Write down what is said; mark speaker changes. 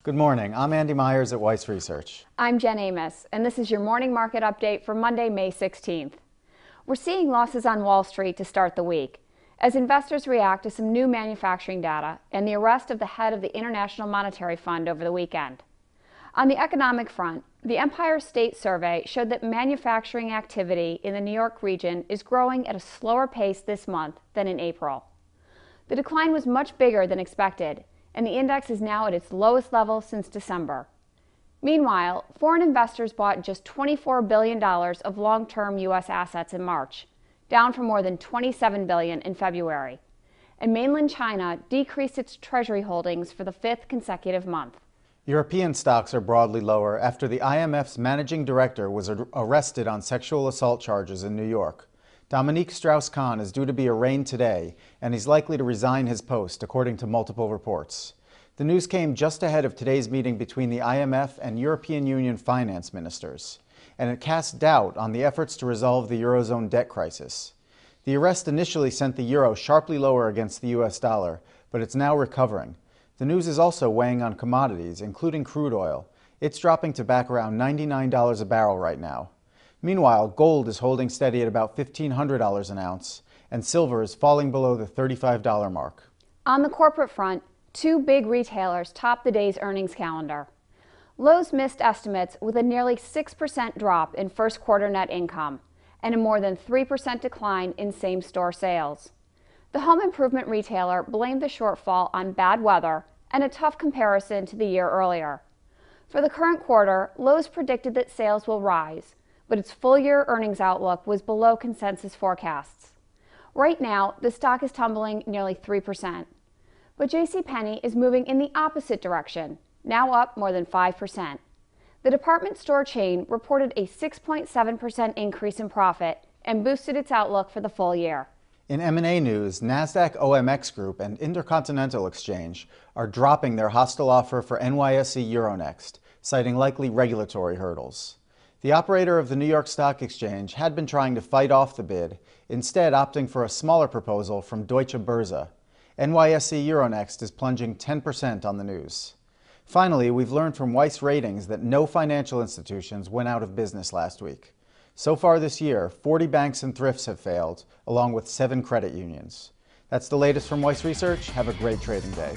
Speaker 1: Good morning. I'm Andy Myers at Weiss Research.
Speaker 2: I'm Jen Amos, and this is your morning market update for Monday, May 16th. We're seeing losses on Wall Street to start the week as investors react to some new manufacturing data and the arrest of the head of the International Monetary Fund over the weekend. On the economic front, the Empire State Survey showed that manufacturing activity in the New York region is growing at a slower pace this month than in April. The decline was much bigger than expected, and the index is now at its lowest level since December. Meanwhile, foreign investors bought just $24 billion of long-term U.S. assets in March, down from more than $27 billion in February. And mainland China decreased its treasury holdings for the fifth consecutive month.
Speaker 1: European stocks are broadly lower after the IMF's managing director was arrested on sexual assault charges in New York. Dominique Strauss-Kahn is due to be arraigned today, and he's likely to resign his post, according to multiple reports. The news came just ahead of today's meeting between the IMF and European Union finance ministers, and it casts doubt on the efforts to resolve the Eurozone debt crisis. The arrest initially sent the euro sharply lower against the US dollar, but it's now recovering. The news is also weighing on commodities, including crude oil. It's dropping to back around $99 a barrel right now. Meanwhile, gold is holding steady at about $1,500 an ounce, and silver is falling below the $35 mark.
Speaker 2: On the corporate front, two big retailers topped the day's earnings calendar. Lowe's missed estimates with a nearly 6% drop in first quarter net income and a more than 3% decline in same-store sales. The home improvement retailer blamed the shortfall on bad weather and a tough comparison to the year earlier. For the current quarter, Lowe's predicted that sales will rise, but its full-year earnings outlook was below consensus forecasts. Right now, the stock is tumbling nearly 3%. But Penney is moving in the opposite direction, now up more than 5%. The department store chain reported a 6.7% increase in profit and boosted its outlook for the full year.
Speaker 1: In M&A news, NASDAQ OMX Group and Intercontinental Exchange are dropping their hostile offer for NYSE Euronext, citing likely regulatory hurdles. The operator of the New York Stock Exchange had been trying to fight off the bid, instead opting for a smaller proposal from Deutsche Börse. NYSE Euronext is plunging 10% on the news. Finally, we've learned from Weiss Ratings that no financial institutions went out of business last week. So far this year, 40 banks and thrifts have failed, along with 7 credit unions. That's the latest from Weiss Research. Have a great trading day.